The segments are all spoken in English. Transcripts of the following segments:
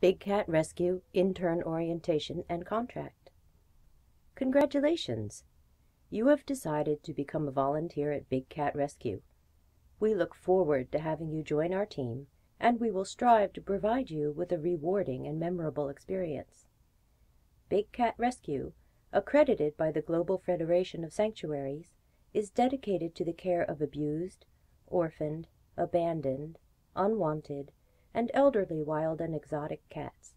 Big Cat Rescue, Intern Orientation and Contract. Congratulations! You have decided to become a volunteer at Big Cat Rescue. We look forward to having you join our team, and we will strive to provide you with a rewarding and memorable experience. Big Cat Rescue, accredited by the Global Federation of Sanctuaries, is dedicated to the care of abused, orphaned, abandoned, unwanted, and elderly wild and exotic cats.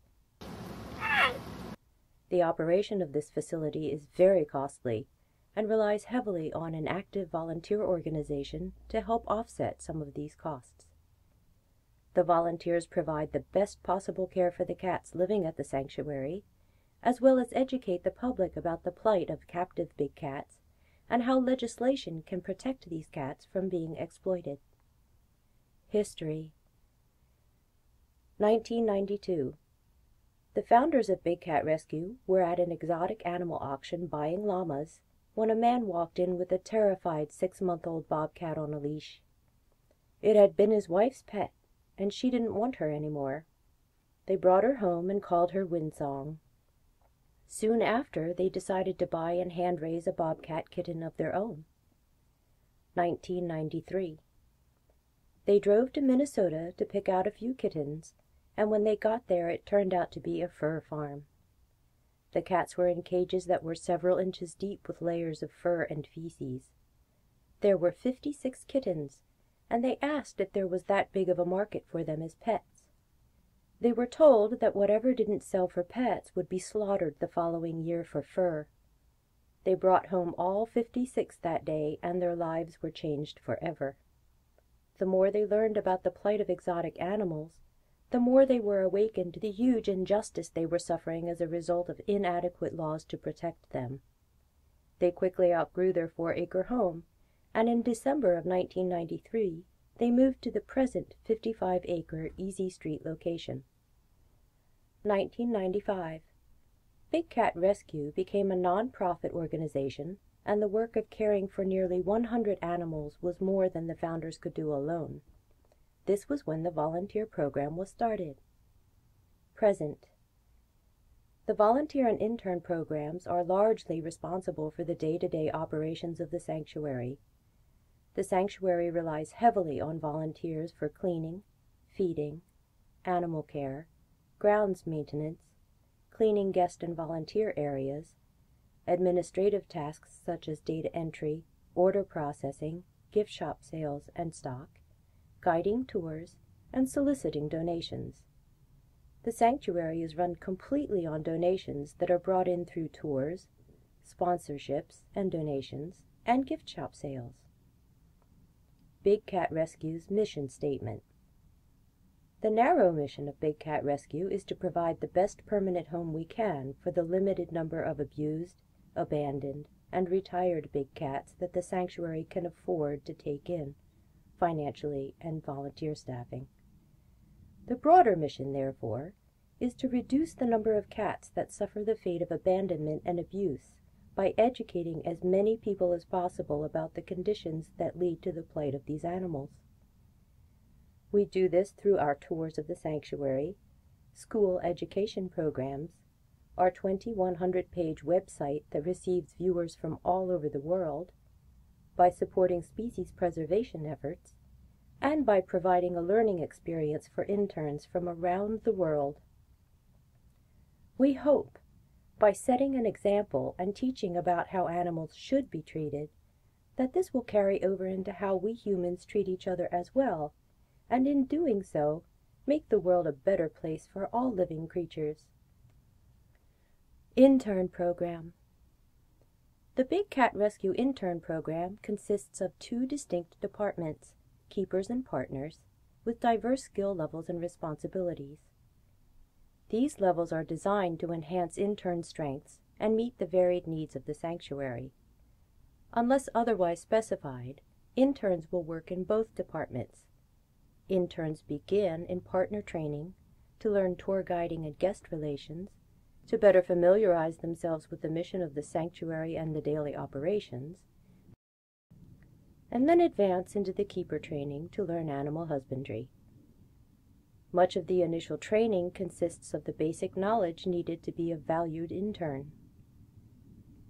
The operation of this facility is very costly and relies heavily on an active volunteer organization to help offset some of these costs. The volunteers provide the best possible care for the cats living at the sanctuary, as well as educate the public about the plight of captive big cats and how legislation can protect these cats from being exploited. History. 1992. The founders of Big Cat Rescue were at an exotic animal auction buying llamas when a man walked in with a terrified 6-month-old bobcat on a leash. It had been his wife's pet, and she didn't want her anymore. They brought her home and called her Windsong. Soon after, they decided to buy and hand-raise a bobcat kitten of their own. 1993. They drove to Minnesota to pick out a few kittens, and when they got there it turned out to be a fur farm. The cats were in cages that were several inches deep with layers of fur and feces. There were 56 kittens, and they asked if there was that big of a market for them as pets. They were told that whatever didn't sell for pets would be slaughtered the following year for fur. They brought home all 56 that day, and their lives were changed forever. The more they learned about the plight of exotic animals, the more they were awakened to the huge injustice they were suffering as a result of inadequate laws to protect them. They quickly outgrew their 4-acre home, and in December of 1993, they moved to the present 55-acre Easy Street location. 1995. Big Cat Rescue became a non-profit organization, and the work of caring for nearly 100 animals was more than the founders could do alone. This was when the volunteer program was started. Present. The volunteer and intern programs are largely responsible for the day-to-day operations of the sanctuary. The sanctuary relies heavily on volunteers for cleaning, feeding, animal care, grounds maintenance, cleaning guest and volunteer areas, administrative tasks such as data entry, order processing, gift shop sales and stock, guiding tours, and soliciting donations. The sanctuary is run completely on donations that are brought in through tours, sponsorships and donations, and gift shop sales. Big Cat Rescue's mission statement. The narrow mission of Big Cat Rescue is to provide the best permanent home we can for the limited number of abused, abandoned, and retired big cats that the sanctuary can afford to take in, financially and volunteer staffing. The broader mission, therefore, is to reduce the number of cats that suffer the fate of abandonment and abuse by educating as many people as possible about the conditions that lead to the plight of these animals. We do this through our tours of the sanctuary, school education programs, our 2,100-page website that receives viewers from all over the world, by supporting species preservation efforts, and by providing a learning experience for interns from around the world. We hope, by setting an example and teaching about how animals should be treated, that this will carry over into how we humans treat each other as well, and in doing so, make the world a better place for all living creatures. Intern Program. The Big Cat Rescue Intern Program consists of 2 distinct departments, keepers and partners, with diverse skill levels and responsibilities. These levels are designed to enhance intern strengths and meet the varied needs of the sanctuary. Unless otherwise specified, interns will work in both departments. Interns begin in partner training to learn tour guiding and guest relations, to better familiarize themselves with the mission of the sanctuary and the daily operations, and then advance into the keeper training to learn animal husbandry. Much of the initial training consists of the basic knowledge needed to be a valued intern.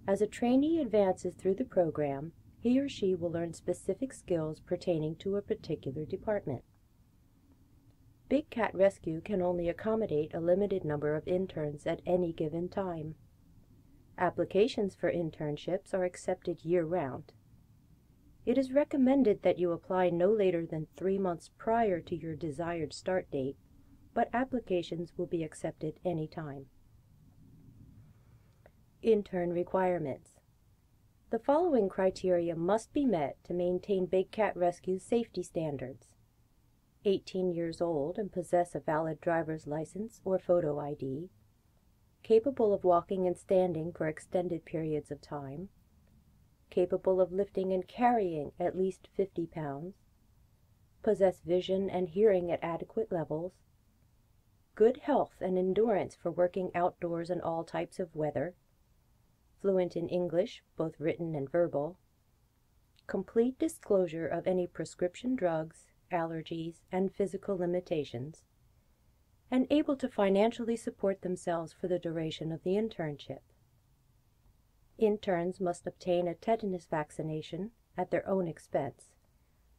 As a trainee advances through the program, he or she will learn specific skills pertaining to a particular department. Big Cat Rescue can only accommodate a limited number of interns at any given time. Applications for internships are accepted year-round. It is recommended that you apply no later than 3 months prior to your desired start date, but applications will be accepted anytime. Intern Requirements. The following criteria must be met to maintain Big Cat Rescue's safety standards: 18 years old and possess a valid driver's license or photo ID, capable of walking and standing for extended periods of time, capable of lifting and carrying at least 50 pounds, possess vision and hearing at adequate levels, good health and endurance for working outdoors in all types of weather, fluent in English, both written and verbal, complete disclosure of any prescription drugs, allergies, and physical limitations, and able to financially support themselves for the duration of the internship. Interns must obtain a tetanus vaccination at their own expense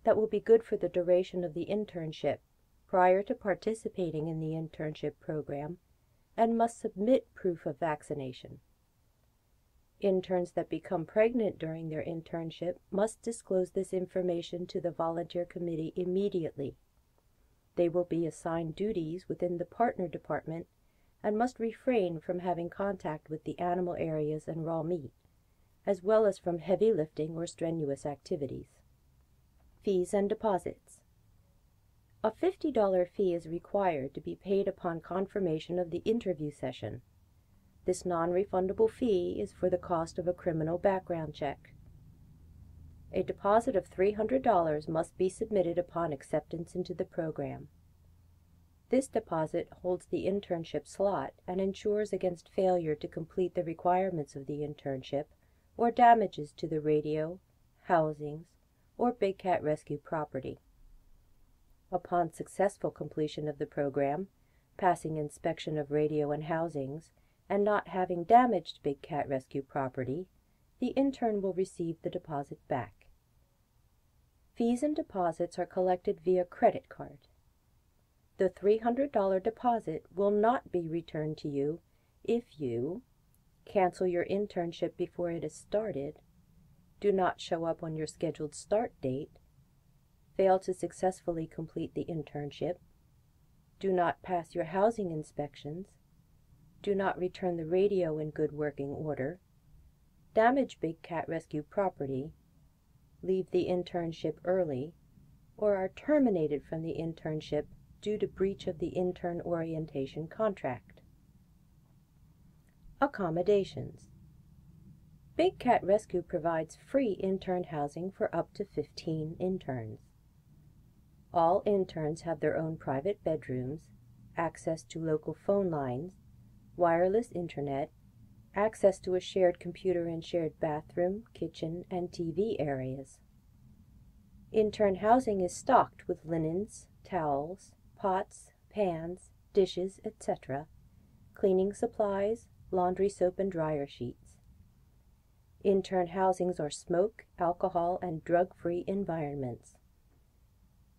that will be good for the duration of the internship prior to participating in the internship program, and must submit proof of vaccination. Interns that become pregnant during their internship must disclose this information to the volunteer committee immediately. They will be assigned duties within the partner department and must refrain from having contact with the animal areas and raw meat, as well as from heavy lifting or strenuous activities. Fees and deposits. A $50 fee is required to be paid upon confirmation of the interview session. This non-refundable fee is for the cost of a criminal background check. A deposit of $300 must be submitted upon acceptance into the program. This deposit holds the internship slot and ensures against failure to complete the requirements of the internship or damages to the radio, housings, or Big Cat Rescue property. Upon successful completion of the program, passing inspection of radio and housings, and not having damaged Big Cat Rescue property, the intern will receive the deposit back. Fees and deposits are collected via credit card. The $300 deposit will not be returned to you if you cancel your internship before it is started, do not show up on your scheduled start date, fail to successfully complete the internship, do not pass your housing inspections, do not return the radio in good working order, damage Big Cat Rescue property, leave the internship early, or are terminated from the internship due to breach of the Intern Orientation contract. Accommodations. Big Cat Rescue provides free intern housing for up to 15 interns. All interns have their own private bedrooms, access to local phone lines, wireless internet, access to a shared computer and shared bathroom, kitchen, and TV areas. Intern housing is stocked with linens, towels, pots, pans, dishes, etc., cleaning supplies, laundry soap, and dryer sheets. Intern housings are smoke, alcohol, and drug-free environments.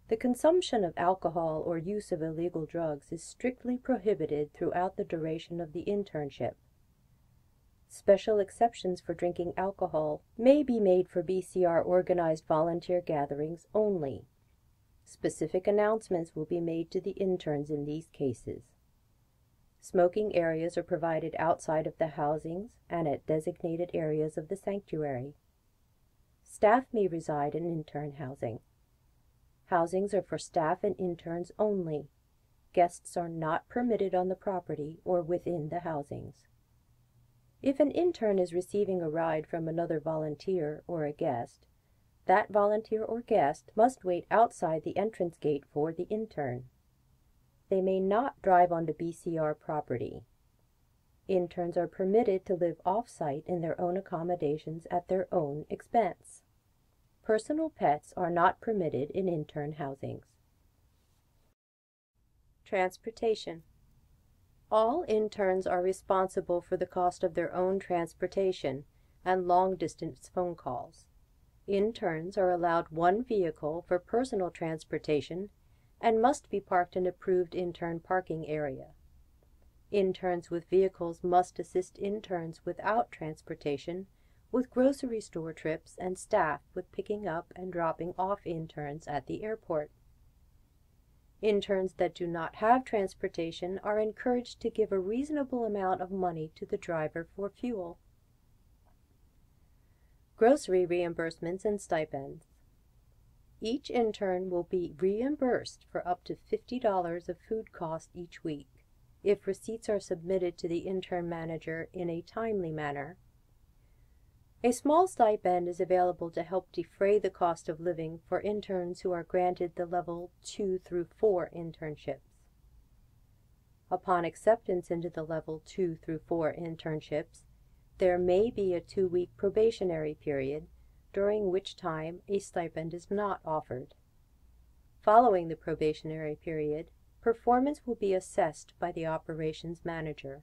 The consumption of alcohol or use of illegal drugs is strictly prohibited throughout the duration of the internship. Special exceptions for drinking alcohol may be made for BCR organized volunteer gatherings only. Specific announcements will be made to the interns in these cases. Smoking areas are provided outside of the housings and at designated areas of the sanctuary. Staff may reside in intern housing. Housings are for staff and interns only. Guests are not permitted on the property or within the housings. If an intern is receiving a ride from another volunteer or a guest, that volunteer or guest must wait outside the entrance gate for the intern. They may not drive onto BCR property. Interns are permitted to live off-site in their own accommodations at their own expense. Personal pets are not permitted in intern housings. Transportation. All interns are responsible for the cost of their own transportation and long-distance phone calls. Interns are allowed one vehicle for personal transportation and must be parked in approved intern parking area. Interns with vehicles must assist interns without transportation with grocery store trips and staff with picking up and dropping off interns at the airport. Interns that do not have transportation are encouraged to give a reasonable amount of money to the driver for fuel. Grocery reimbursements and stipends. Each intern will be reimbursed for up to $50 of food cost each week if receipts are submitted to the intern manager in a timely manner. A small stipend is available to help defray the cost of living for interns who are granted the level 2 through 4 internships. Upon acceptance into the level 2 through 4 internships, there may be a 2-week probationary period, during which time a stipend is not offered. Following the probationary period, performance will be assessed by the operations manager.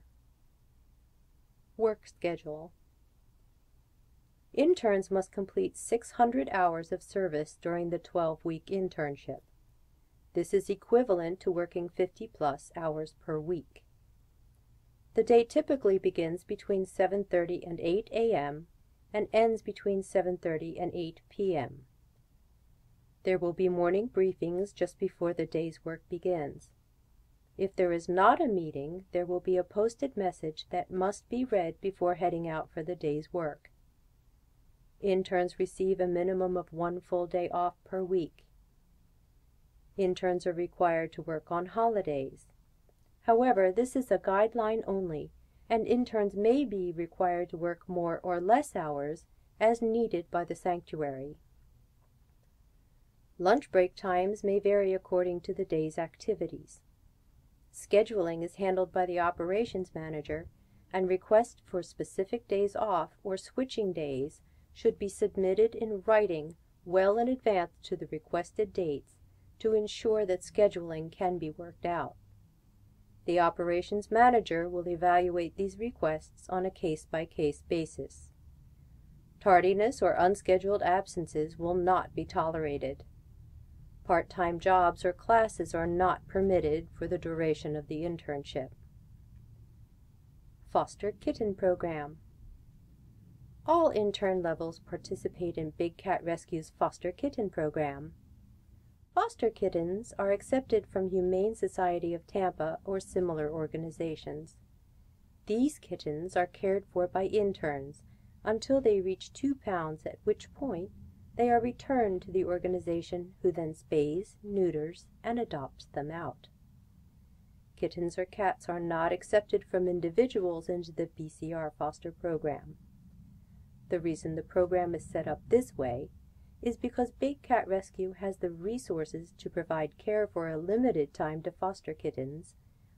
Work schedule. Interns must complete 600 hours of service during the 12-week internship. This is equivalent to working 50+ hours per week. The day typically begins between 7:30 and 8 a.m. and ends between 7:30 and 8 p.m. There will be morning briefings just before the day's work begins. If there is not a meeting, there will be a posted message that must be read before heading out for the day's work. Interns receive a minimum of 1 full day off per week. Interns are required to work on holidays. However, this is a guideline only, and interns may be required to work more or less hours as needed by the sanctuary. Lunch break times may vary according to the day's activities. Scheduling is handled by the operations manager, and requests for specific days off or switching days should be submitted in writing well in advance to the requested dates to ensure that scheduling can be worked out. The operations manager will evaluate these requests on a case-by-case basis. Tardiness or unscheduled absences will not be tolerated. Part-time jobs or classes are not permitted for the duration of the internship. Foster Kitten Program. All intern levels participate in Big Cat Rescue's Foster Kitten Program. Foster kittens are accepted from Humane Society of Tampa or similar organizations. These kittens are cared for by interns until they reach 2 pounds, at which point they are returned to the organization, who then spays, neuters, and adopts them out. Kittens or cats are not accepted from individuals into the BCR foster program. The reason the program is set up this way is because Big Cat Rescue has the resources to provide care for a limited time to foster kittens,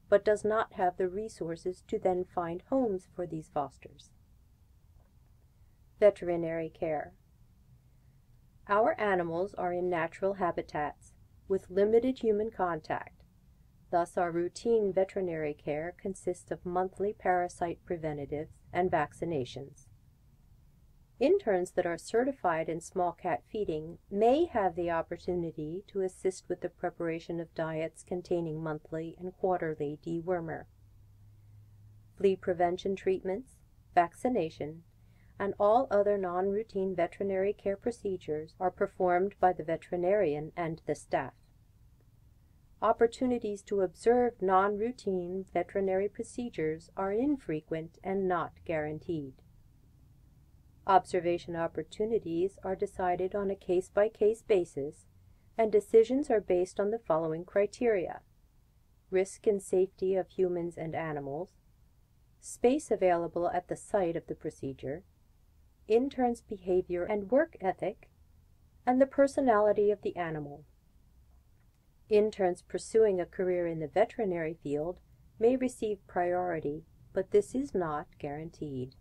but does not have the resources to then find homes for these fosters. Veterinary Care. Our animals are in natural habitats with limited human contact. Thus, our routine veterinary care consists of monthly parasite preventatives and vaccinations. Interns that are certified in small cat feeding may have the opportunity to assist with the preparation of diets containing monthly and quarterly dewormer. Flea prevention treatments, vaccination, and all other non-routine veterinary care procedures are performed by the veterinarian and the staff. Opportunities to observe non-routine veterinary procedures are infrequent and not guaranteed. Observation opportunities are decided on a case-by-case basis, and decisions are based on the following criteria: risk and safety of humans and animals, space available at the site of the procedure, interns' behavior and work ethic, and the personality of the animal. Interns pursuing a career in the veterinary field may receive priority, but this is not guaranteed.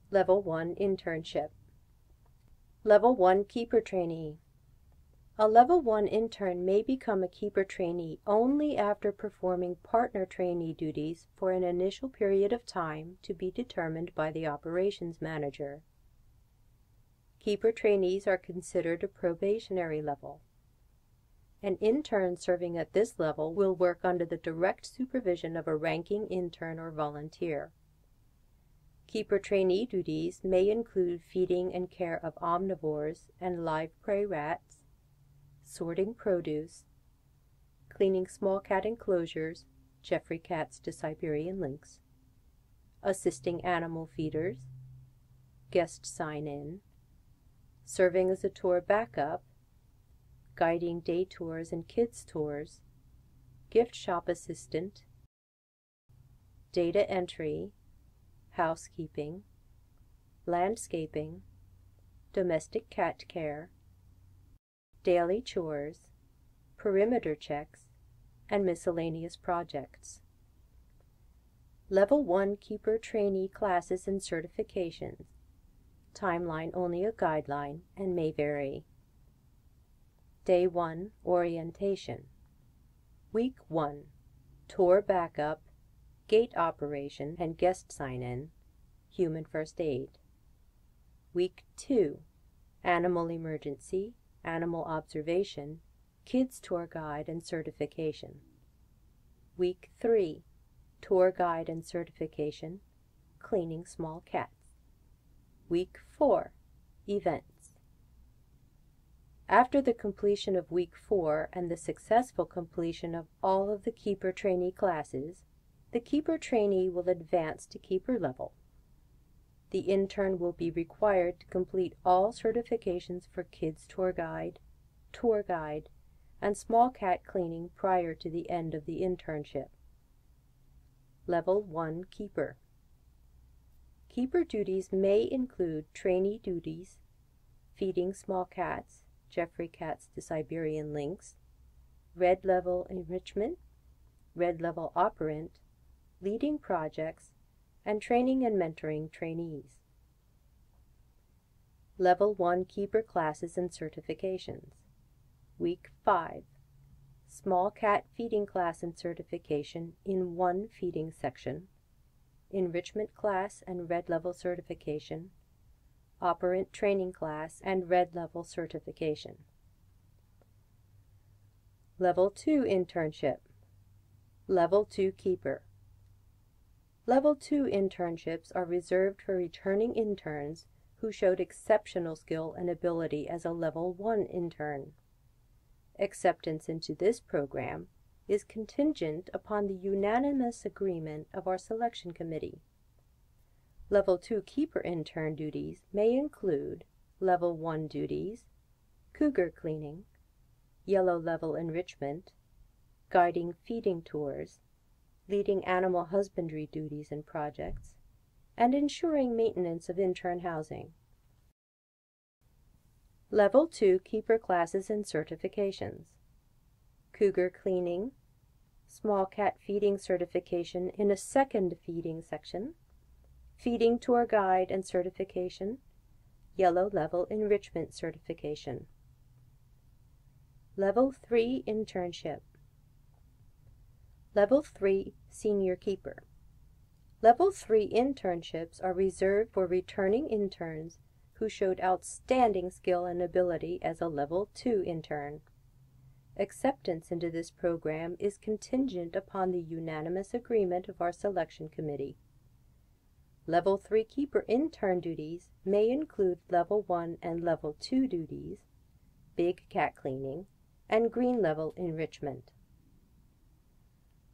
Level 1 Internship. Level 1 Keeper Trainee. A Level 1 intern may become a keeper trainee only after performing partner trainee duties for an initial period of time to be determined by the operations manager. Keeper trainees are considered a probationary level. An intern serving at this level will work under the direct supervision of a ranking intern or volunteer. Keeper trainee duties may include feeding and care of omnivores and live prey rats, sorting produce, cleaning small cat enclosures, Jeffrey cats to Siberian lynx, assisting animal feeders, guest sign-in, serving as a tour backup, guiding day tours and kids tours, gift shop assistant, data entry, housekeeping, landscaping, domestic cat care, daily chores, perimeter checks, and miscellaneous projects. Level 1 Keeper Trainee Classes and Certifications. Timeline only a guideline and may vary. Day 1 Orientation. Week 1 Tour Backup, Gate Operation and Guest Sign-In, Human First Aid. Week 2 Animal Emergency, Animal Observation, Kids Tour Guide and Certification. Week 3 Tour Guide and Certification, Cleaning Small Cats. Week 4 Events. After the completion of Week 4 and the successful completion of all of the Keeper Trainee classes, the Keeper Trainee will advance to Keeper level. The intern will be required to complete all certifications for Kids Tour Guide, and small cat cleaning prior to the end of the internship. Level 1 Keeper. Keeper duties may include trainee duties, feeding small cats, Jeffrey cats to Siberian lynx, red level enrichment, red level operant, leading projects, and training and mentoring trainees. Level 1 Keeper Classes and Certifications. Week 5. Small cat feeding class and certification in one feeding section, enrichment class and red level certification, operant training class and red level certification. Level 2 Internship. Level 2 Keeper. Level 2 internships are reserved for returning interns who showed exceptional skill and ability as a Level 1 intern. Acceptance into this program is contingent upon the unanimous agreement of our selection committee. Level 2 Keeper intern duties may include Level 1 duties, cougar cleaning, yellow level enrichment, guiding feeding tours, leading animal husbandry duties and projects, and ensuring maintenance of intern housing. Level 2 Keeper Classes and Certifications. Cougar cleaning, small cat feeding certification in a second feeding section, feeding tour guide and certification, yellow level enrichment certification. Level 3 Internship. Level 3 Senior Keeper. Level 3 internships are reserved for returning interns who showed outstanding skill and ability as a Level 2 intern. Acceptance into this program is contingent upon the unanimous agreement of our selection committee. Level 3 Keeper intern duties may include Level 1 and Level 2 duties, big cat cleaning, and green level enrichment.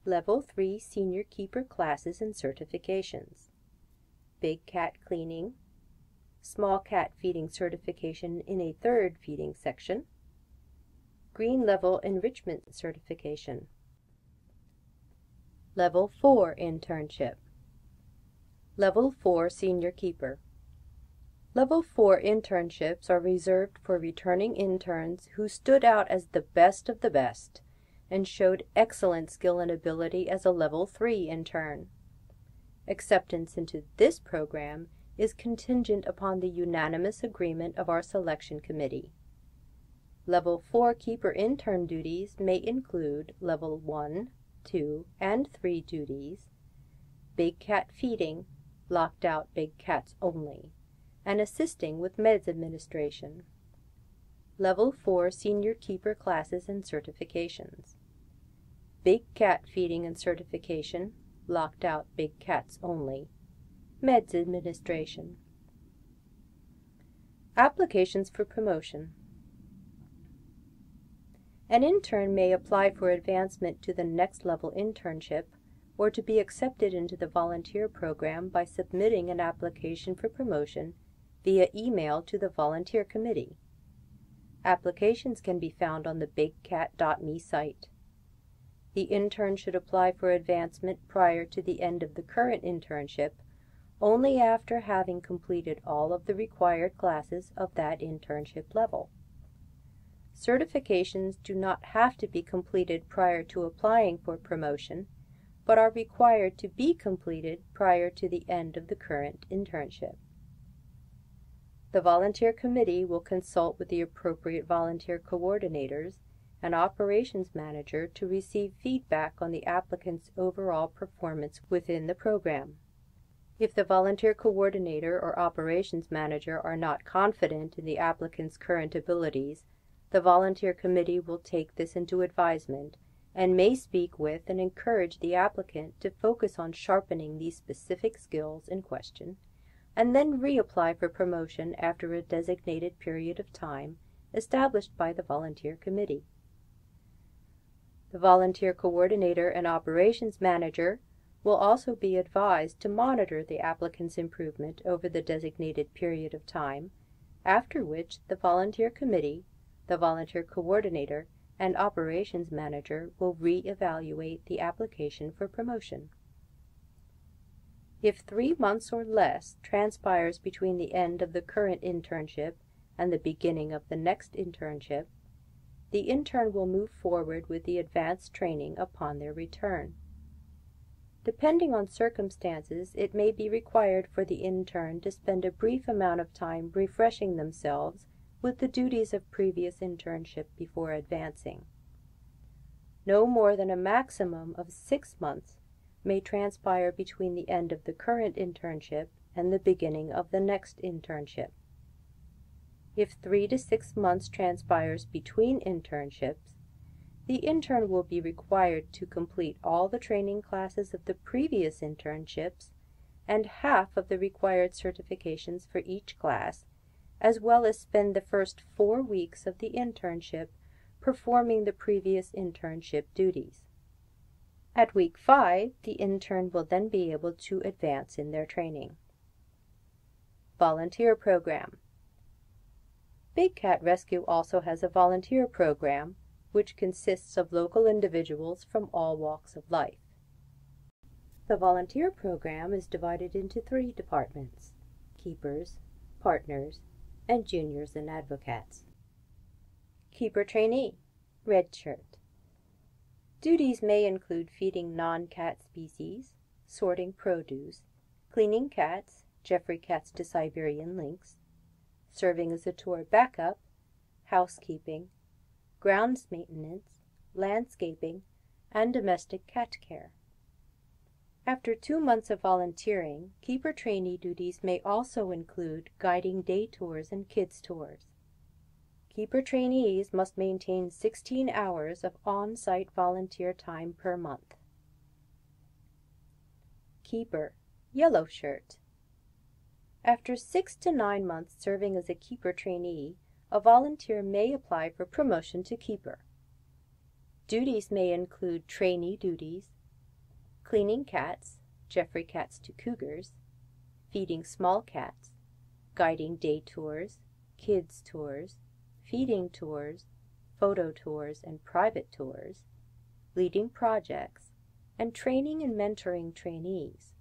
Level 3 Senior Keeper Classes and Certifications. Big cat cleaning, small cat feeding certification in a third feeding section, green level enrichment certification. Level 4 Internship. Level 4 Senior Keeper. Level 4 internships are reserved for returning interns who stood out as the best of the best and showed excellent skill and ability as a Level 3 intern. Acceptance into this program is contingent upon the unanimous agreement of our selection committee. Level 4 keeper intern duties may include Level 1, 2, and 3 duties, big cat feeding, locked out big cats only, and assisting with meds administration. Level 4 senior keeper classes and certifications. Big cat feeding and certification, locked out big cats only, meds administration. Applications for promotion. An intern may apply for advancement to the next level internship or to be accepted into the volunteer program by submitting an application for promotion via email to the volunteer committee. Applications can be found on the bigcat.me site. The intern should apply for advancement prior to the end of the current internship only after having completed all of the required classes of that internship level. Certifications do not have to be completed prior to applying for promotion, but are required to be completed prior to the end of the current internship. The volunteer committee will consult with the appropriate volunteer coordinators and operations manager to receive feedback on the applicant's overall performance within the program. If the volunteer coordinator or operations manager are not confident in the applicant's current abilities, the volunteer committee will take this into advisement and may speak with and encourage the applicant to focus on sharpening these specific skills in question, and then reapply for promotion after a designated period of time established by the volunteer committee. The volunteer coordinator and operations manager will also be advised to monitor the applicant's improvement over the designated period of time, after which the volunteer committee, the volunteer coordinator, and operations manager will re-evaluate the application for promotion. If 3 months or less transpires between the end of the current internship and the beginning of the next internship, the intern will move forward with the advanced training upon their return. Depending on circumstances, it may be required for the intern to spend a brief amount of time refreshing themselves with the duties of previous internship before advancing. No more than a maximum of 6 months may transpire between the end of the current internship and the beginning of the next internship. If 3 to 6 months transpires between internships, the intern will be required to complete all the training classes of the previous internships and half of the required certifications for each class, as well as spend the first 4 weeks of the internship performing the previous internship duties. At week 5, the intern will then be able to advance in their training. Volunteer Program. Big Cat Rescue also has a volunteer program, which consists of local individuals from all walks of life. The volunteer program is divided into 3 departments: keepers, partners, and juniors and advocates. Keeper Trainee, red shirt. Duties may include feeding non-cat species, sorting produce, cleaning cats, Jeffrey cats to Siberian lynx, serving as a tour backup, housekeeping, grounds maintenance, landscaping, and domestic cat care. After 2 months of volunteering, keeper trainee duties may also include guiding day tours and kids tours. Keeper trainees must maintain 16 hours of on-site volunteer time per month. Keeper, yellow shirt. After 6 to 9 months serving as a keeper trainee, a volunteer may apply for promotion to keeper. Duties may include trainee duties, cleaning cats, Jeffrey cats to cougars, feeding small cats, guiding day tours, kids tours, feeding tours, photo tours and private tours, leading projects, and training and mentoring trainees.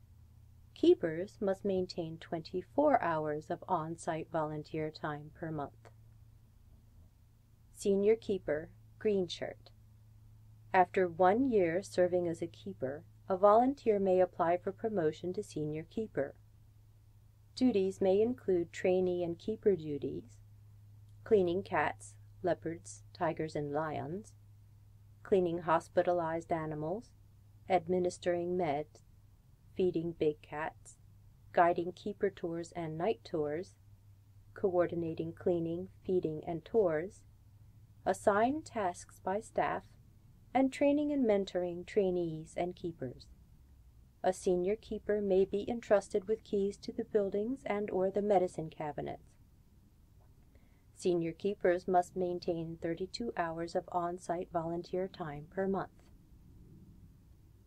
Keepers must maintain 24 hours of on-site volunteer time per month. Senior keeper, green shirt. After 1 year serving as a keeper, a volunteer may apply for promotion to senior keeper. Duties may include trainee and keeper duties, cleaning cats, leopards, tigers, and lions, cleaning hospitalized animals, administering meds, feeding big cats, guiding keeper tours and night tours, coordinating cleaning, feeding, and tours, assign tasks by staff, and training and mentoring trainees and keepers. A senior keeper may be entrusted with keys to the buildings and/or the medicine cabinets. Senior keepers must maintain 32 hours of on-site volunteer time per month.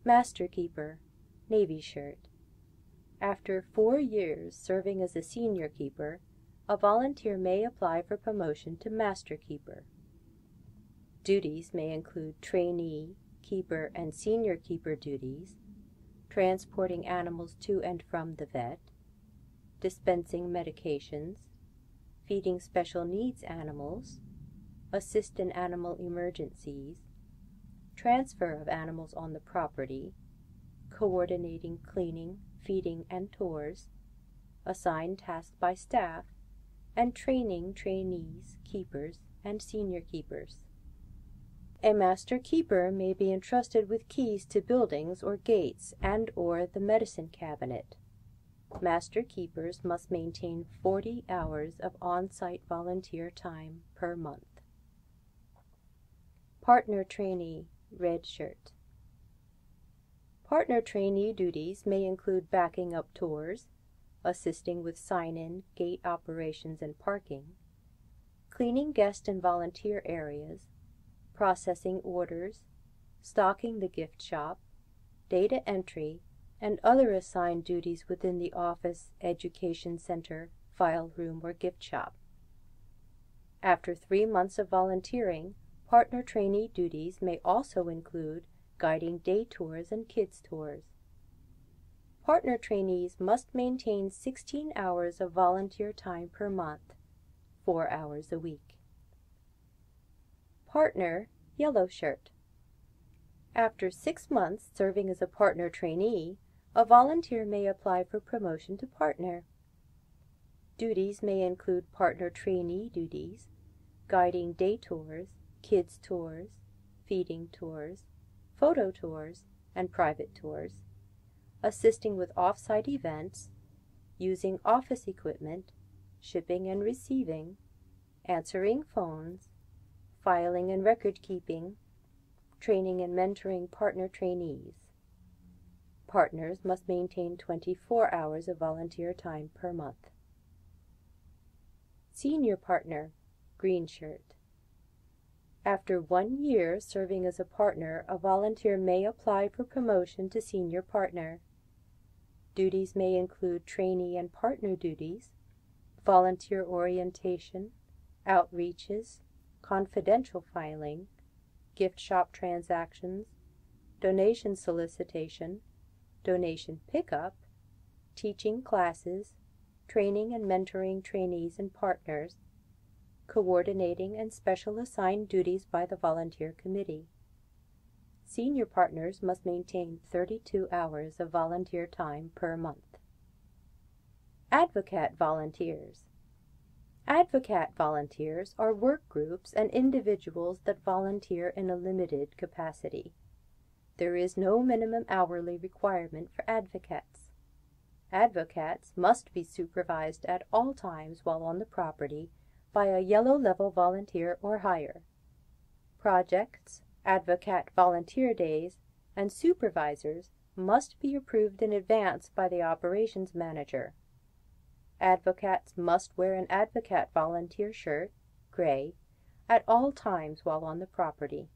Master Keeper, Navy shirt. After 4 years serving as a senior keeper, a volunteer may apply for promotion to Master Keeper. Duties may include trainee, keeper, and senior keeper duties, transporting animals to and from the vet, dispensing medications, feeding special needs animals, assist in animal emergencies, transfer of animals on the property, coordinating cleaning, feeding, and tours, assign tasks by staff, and training trainees, keepers, and senior keepers. A master keeper may be entrusted with keys to buildings or gates and/or the medicine cabinet. Master keepers must maintain 40 hours of on-site volunteer time per month. Partner Trainee, red shirt. Partner trainee duties may include backing up tours, assisting with sign-in, gate operations, and parking, cleaning guest and volunteer areas, processing orders, stocking the gift shop, data entry, and other assigned duties within the office, education center, file room, or gift shop. After 3 months of volunteering, partner trainee duties may also include guiding day tours and kids tours. Partner trainees must maintain 16 hours of volunteer time per month, 4 hours a week. Partner, yellow shirt. After 6 months serving as a partner trainee, a volunteer may apply for promotion to partner. Duties may include partner trainee duties, guiding day tours, kids tours, feeding tours, photo tours, and private tours, assisting with off-site events, using office equipment, shipping and receiving, answering phones, filing and record keeping, training and mentoring partner trainees. Partners must maintain 24 hours of volunteer time per month. Senior partner, green shirt. After 1 year serving as a partner, a volunteer may apply for promotion to senior partner. Duties may include trainee and partner duties, volunteer orientation, outreaches, confidential filing, gift shop transactions, donation solicitation, donation pickup, teaching classes, training and mentoring trainees and partners, coordinating and special assigned duties by the volunteer committee. Senior partners must maintain 32 hours of volunteer time per month. Advocate volunteers. Advocate volunteers are work groups and individuals that volunteer in a limited capacity. There is no minimum hourly requirement for advocates. Advocates must be supervised at all times while on the property by a yellow level volunteer or higher. Projects, advocate volunteer days, and supervisors must be approved in advance by the operations manager. Advocates must wear an advocate volunteer shirt, gray, at all times while on the property.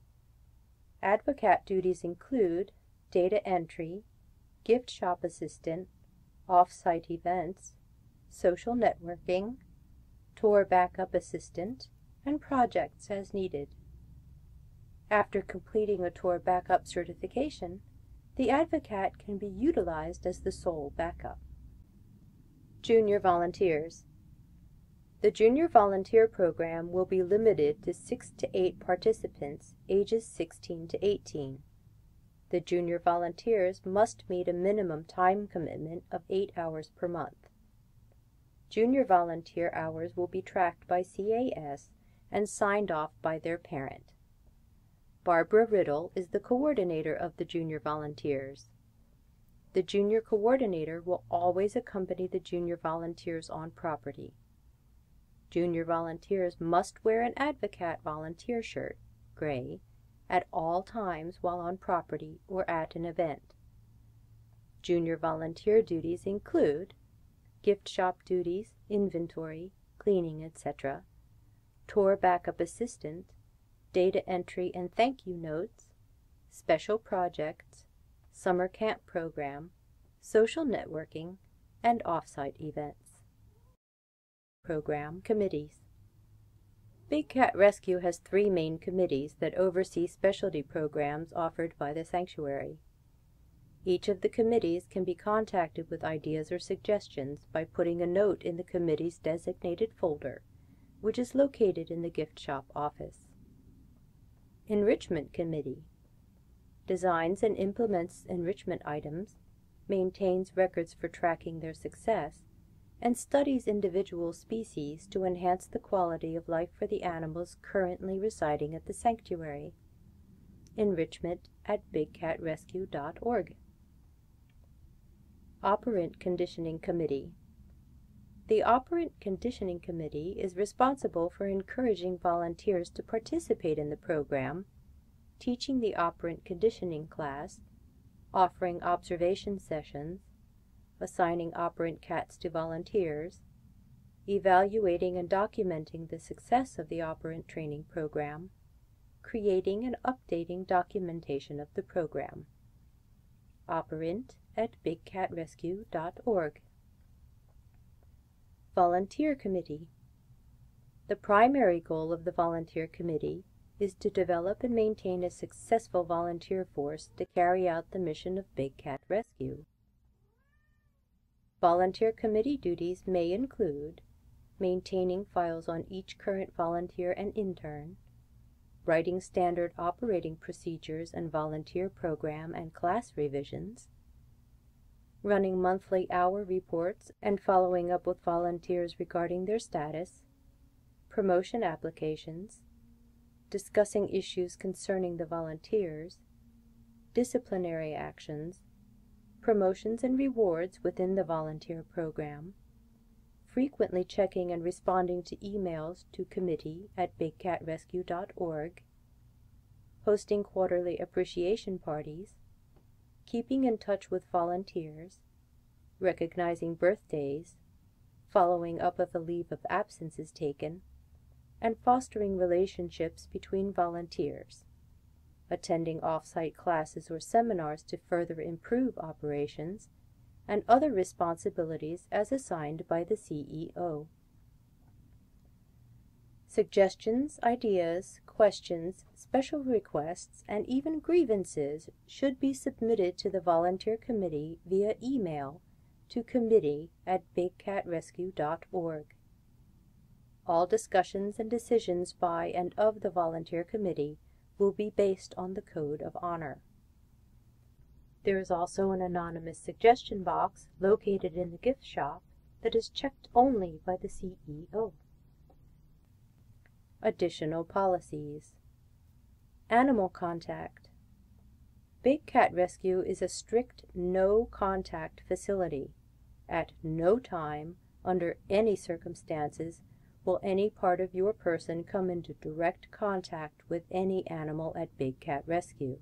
Advocate duties include data entry, gift shop assistant, off-site events, social networking, tour backup assistant, and projects as needed. After completing a tour backup certification, the advocate can be utilized as the sole backup. Junior volunteers. The Junior Volunteer Program will be limited to 6 to 8 participants ages 16 to 18. The junior volunteers must meet a minimum time commitment of 8 hours per month. Junior volunteer hours will be tracked by CAS and signed off by their parent. Barbara Riddle is the coordinator of the junior volunteers. The junior coordinator will always accompany the junior volunteers on property. Junior volunteers must wear an Advocat volunteer shirt, gray, at all times while on property or at an event. Junior volunteer duties include gift shop duties, inventory, cleaning, etc., tour backup assistant, data entry and thank you notes, special projects, summer camp program, social networking, and off-site events. Program committees. Big Cat Rescue has 3 main committees that oversee specialty programs offered by the sanctuary. Each of the committees can be contacted with ideas or suggestions by putting a note in the committee's designated folder, which is located in the gift shop office. Enrichment Committee designs and implements enrichment items, maintains records for tracking their success, and studies individual species to enhance the quality of life for the animals currently residing at the sanctuary. Enrichment@bigcatrescue.org. Operant Conditioning Committee. The Operant Conditioning Committee is responsible for encouraging volunteers to participate in the program, teaching the operant conditioning class, offering observation sessions, assigning operant cats to volunteers, evaluating and documenting the success of the operant training program, creating and updating documentation of the program. Operant@bigcatrescue.org. Volunteer Committee. The primary goal of the Volunteer Committee is to develop and maintain a successful volunteer force to carry out the mission of Big Cat Rescue. Volunteer Committee duties may include maintaining files on each current volunteer and intern, writing standard operating procedures and volunteer program and class revisions, running monthly hour reports and following up with volunteers regarding their status, promotion applications, discussing issues concerning the volunteers, disciplinary actions, promotions and rewards within the volunteer program, frequently checking and responding to emails to committee@bigcatrescue.org, hosting quarterly appreciation parties, keeping in touch with volunteers, recognizing birthdays, following up if a leave of absence is taken, and fostering relationships between volunteers, attending off-site classes or seminars to further improve operations, and other responsibilities as assigned by the CEO. Suggestions, ideas, questions, special requests, and even grievances should be submitted to the Volunteer Committee via email to committee@bigcatrescue.org. All discussions and decisions by and of the Volunteer Committee will be based on the Code of Honor. There is also an anonymous suggestion box located in the gift shop that is checked only by the CEO. Additional policies. Animal contact. Big Cat Rescue is a strict no-contact facility. At no time, under any circumstances, will any part of your person come into direct contact with any animal at Big Cat Rescue.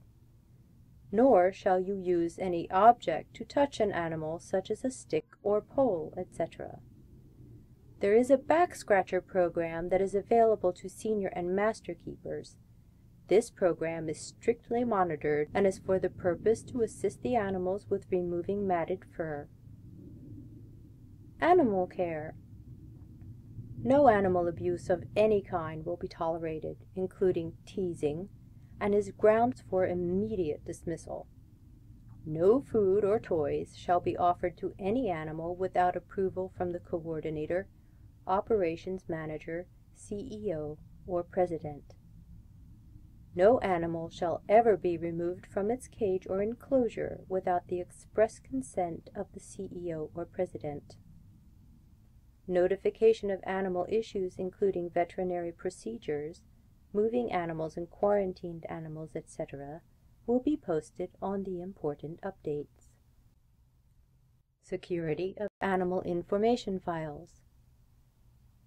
Nor shall you use any object to touch an animal such as a stick or pole, etc. There is a back scratcher program that is available to senior and master keepers. This program is strictly monitored and is for the purpose to assist the animals with removing matted fur. Animal care. No animal abuse of any kind will be tolerated, including teasing, and is grounds for immediate dismissal. No food or toys shall be offered to any animal without approval from the coordinator, operations manager, CEO, or president. No animal shall ever be removed from its cage or enclosure without the express consent of the CEO or president. Notification of animal issues including veterinary procedures, moving animals and quarantined animals, etc., will be posted on the important updates. Security of animal information files.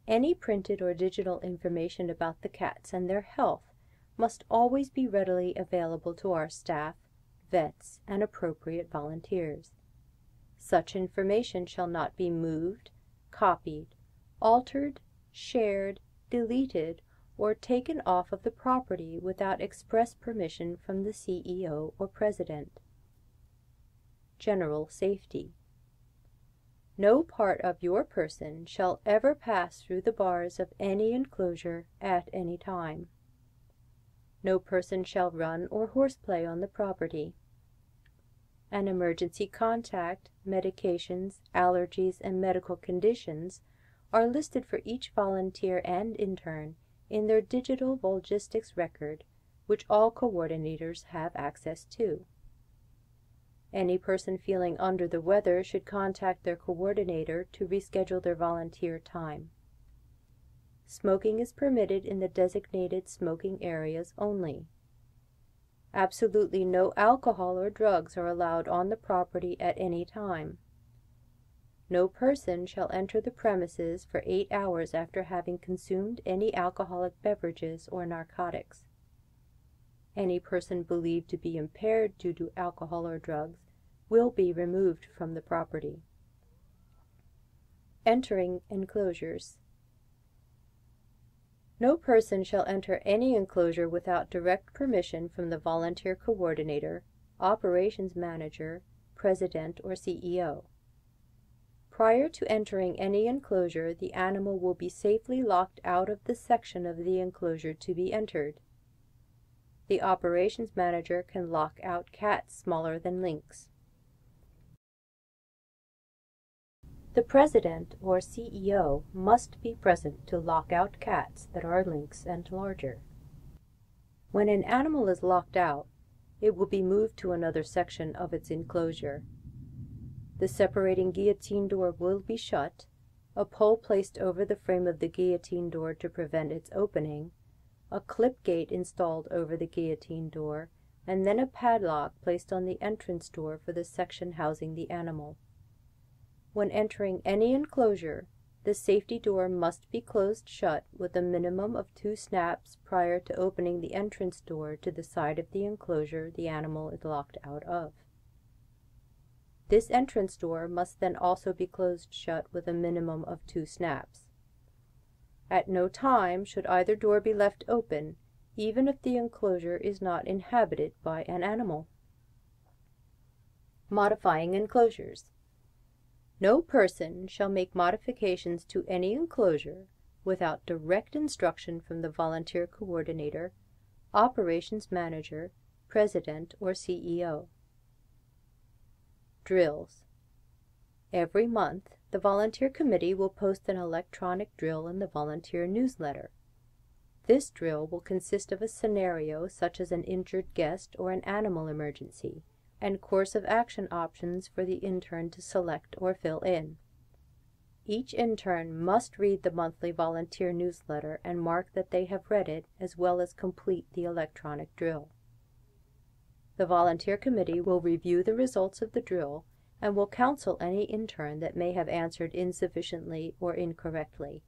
Any printed or digital information about the cats and their health must always be readily available to our staff, vets, and appropriate volunteers. Such information shall not be moved, copied, altered, shared, deleted, or taken off of the property without express permission from the CEO or President. General safety. No part of your person shall ever pass through the bars of any enclosure at any time. No person shall run or horseplay on the property. An emergency contact, medications, allergies, and medical conditions are listed for each volunteer and intern in their digital logistics record, which all coordinators have access to. Any person feeling under the weather should contact their coordinator to reschedule their volunteer time. Smoking is permitted in the designated smoking areas only. Absolutely no alcohol or drugs are allowed on the property at any time. No person shall enter the premises for 8 hours after having consumed any alcoholic beverages or narcotics. Any person believed to be impaired due to alcohol or drugs will be removed from the property. Entering enclosures. No person shall enter any enclosure without direct permission from the volunteer coordinator, operations manager, president, or CEO. Prior to entering any enclosure, the animal will be safely locked out of the section of the enclosure to be entered. The operations manager can lock out cats smaller than lynx. The president or CEO must be present to lock out cats that are lynx and larger. When an animal is locked out, it will be moved to another section of its enclosure. The separating guillotine door will be shut, a pole placed over the frame of the guillotine door to prevent its opening, a clip gate installed over the guillotine door, and then a padlock placed on the entrance door for the section housing the animal. When entering any enclosure, the safety door must be closed shut with a minimum of 2 snaps prior to opening the entrance door to the side of the enclosure the animal is locked out of. This entrance door must then also be closed shut with a minimum of 2 snaps. At no time should either door be left open, even if the enclosure is not inhabited by an animal. Modifying enclosures. No person shall make modifications to any enclosure without direct instruction from the volunteer coordinator, operations manager, president, or CEO. Drills. Every month, the volunteer committee will post an electronic drill in the volunteer newsletter. This drill will consist of a scenario such as an injured guest or an animal emergency, and course of action options for the intern to select or fill in. Each intern must read the monthly volunteer newsletter and mark that they have read it, as well as complete the electronic drill. The volunteer committee will review the results of the drill and will counsel any intern that may have answered insufficiently or incorrectly.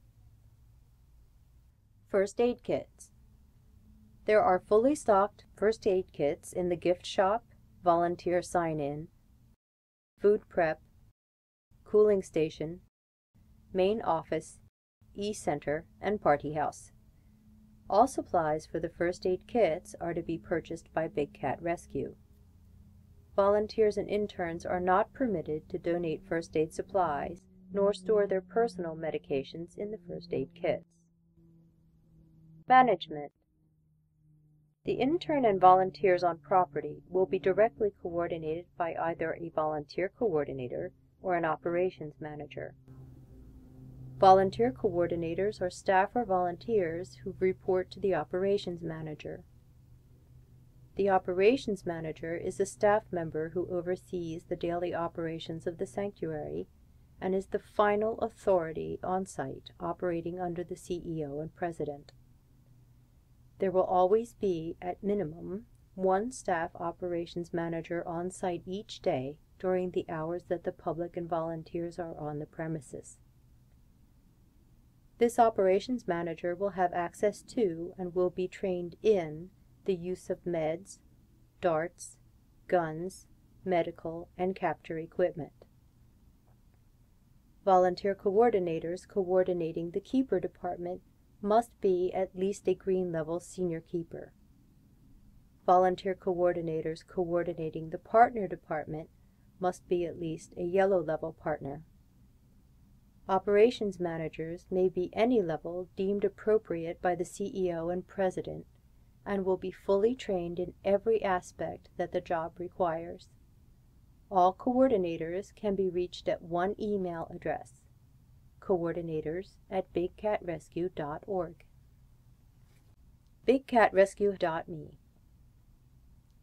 First aid kits. There are fully stocked first aid kits in the gift shop, volunteer sign-in, food prep, cooling station, main office, e-center, and party house. All supplies for the first aid kits are to be purchased by Big Cat Rescue. Volunteers and interns are not permitted to donate first aid supplies, nor store their personal medications in the first aid kits. Management. The intern and volunteers on property will be directly coordinated by either a volunteer coordinator or an operations manager. Volunteer coordinators are staff or volunteers who report to the operations manager. The operations manager is a staff member who oversees the daily operations of the sanctuary and is the final authority on site, operating under the CEO and President. There will always be, at minimum, one staff operations manager on site each day during the hours that the public and volunteers are on the premises. This operations manager will have access to and will be trained in the use of meds, darts, guns, medical, and capture equipment. Volunteer coordinators coordinating the keeper department must be at least a green level senior keeper. Volunteer coordinators coordinating the partner department must be at least a yellow level partner. Operations managers may be any level deemed appropriate by the CEO and President and will be fully trained in every aspect that the job requires. All coordinators can be reached at one email address, coordinators@bigcatrescue.org. BigCatRescue.me.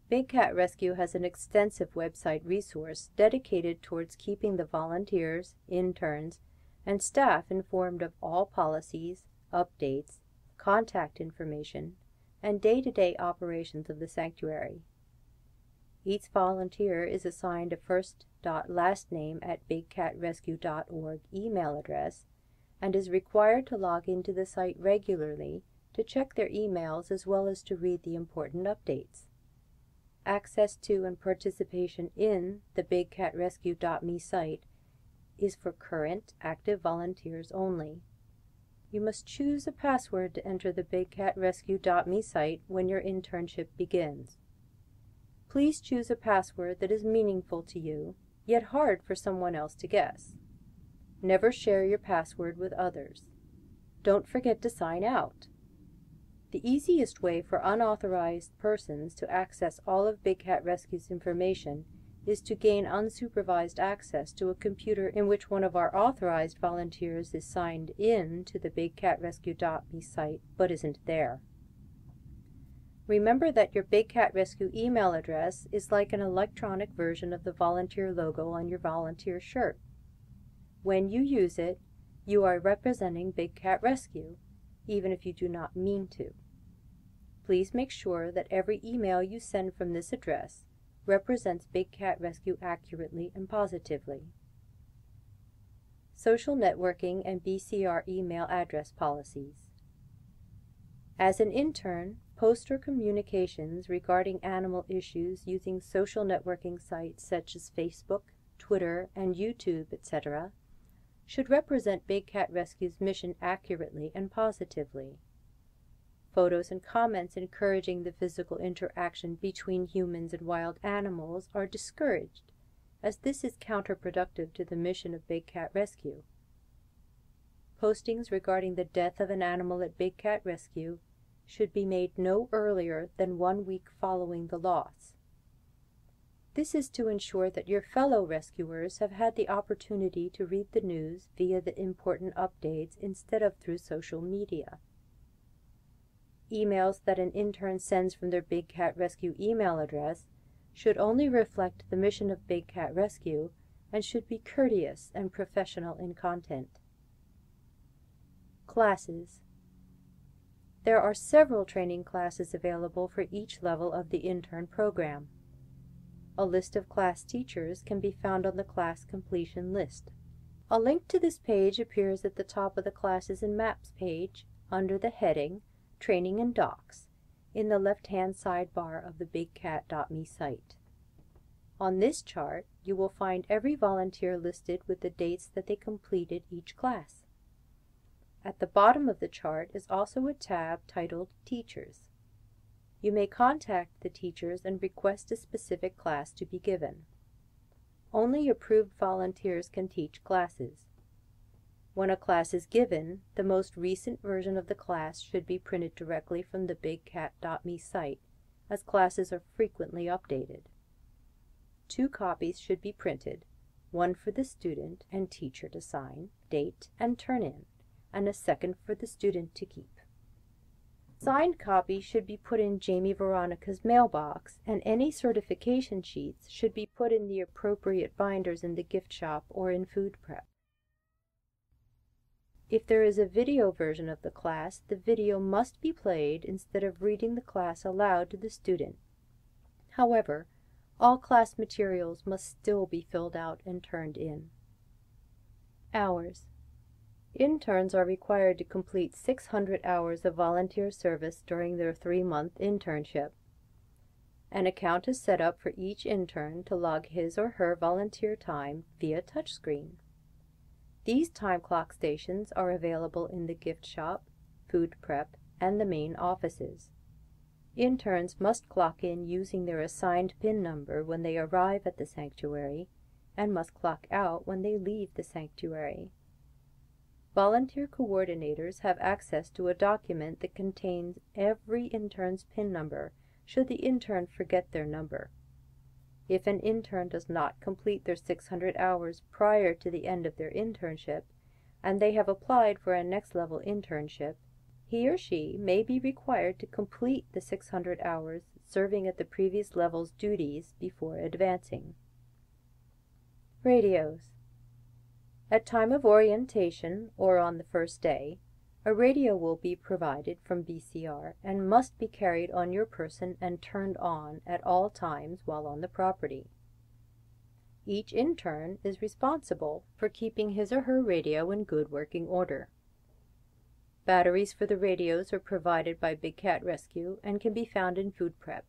Big Cat Rescue has an extensive website resource dedicated towards keeping the volunteers, interns, and staff informed of all policies, updates, contact information, and day-to-day operations of the sanctuary. Each volunteer is assigned a first.lastname@bigcatrescue.org email address and is required to log into the site regularly to check their emails as well as to read the important updates. Access to and participation in the BigCatRescue.me site is for current, active volunteers only. You must choose a password to enter the BigCatRescue.me site when your internship begins. Please choose a password that is meaningful to you, yet hard for someone else to guess. Never share your password with others. Don't forget to sign out. The easiest way for unauthorized persons to access all of Big Cat Rescue's information is to gain unsupervised access to a computer in which one of our authorized volunteers is signed in to the BigCatRescue.me site but isn't there. Remember that your Big Cat Rescue email address is like an electronic version of the volunteer logo on your volunteer shirt. When you use it, you are representing Big Cat Rescue, even if you do not mean to. Please make sure that every email you send from this address represents Big Cat Rescue accurately and positively. Social networking and BCR email address policies. As an intern, post or communications regarding animal issues using social networking sites such as Facebook, Twitter, and YouTube, etc., should represent Big Cat Rescue's mission accurately and positively. Photos and comments encouraging the physical interaction between humans and wild animals are discouraged, as this is counterproductive to the mission of Big Cat Rescue. Postings regarding the death of an animal at Big Cat Rescue should be made no earlier than 1 week following the loss. This is to ensure that your fellow rescuers have had the opportunity to read the news via the important updates instead of through social media. Emails that an intern sends from their Big Cat Rescue email address should only reflect the mission of Big Cat Rescue and should be courteous and professional in content. Classes. There are several training classes available for each level of the intern program. A list of class teachers can be found on the class completion list. A link to this page appears at the top of the Classes and Maps page under the heading Training and Docs in the left-hand sidebar of the BigCat.me site. On this chart, you will find every volunteer listed with the dates that they completed each class. At the bottom of the chart is also a tab titled Teachers. You may contact the teachers and request a specific class to be given. Only approved volunteers can teach classes. When a class is given, the most recent version of the class should be printed directly from the BigCat.me site, as classes are frequently updated. 2 copies should be printed, one for the student and teacher to sign, date, and turn in, and a second for the student to keep. Signed copy should be put in Jamie Veronica's mailbox, and any certification sheets should be put in the appropriate binders in the gift shop or in food prep. If there is a video version of the class, the video must be played instead of reading the class aloud to the student. However, all class materials must still be filled out and turned in. Hours. Interns are required to complete 600 hours of volunteer service during their 3-month internship. An account is set up for each intern to log his or her volunteer time via touchscreen. These time clock stations are available in the gift shop, food prep, and the main offices. Interns must clock in using their assigned PIN number when they arrive at the sanctuary, and must clock out when they leave the sanctuary. Volunteer coordinators have access to a document that contains every intern's PIN number should the intern forget their number. If an intern does not complete their 600 hours prior to the end of their internship, and they have applied for a next-level internship, he or she may be required to complete the 600 hours serving at the previous level's duties before advancing. Radios. At time of orientation, or on the first day, a radio will be provided from BCR and must be carried on your person and turned on at all times while on the property. Each intern is responsible for keeping his or her radio in good working order. Batteries for the radios are provided by Big Cat Rescue and can be found in food prep.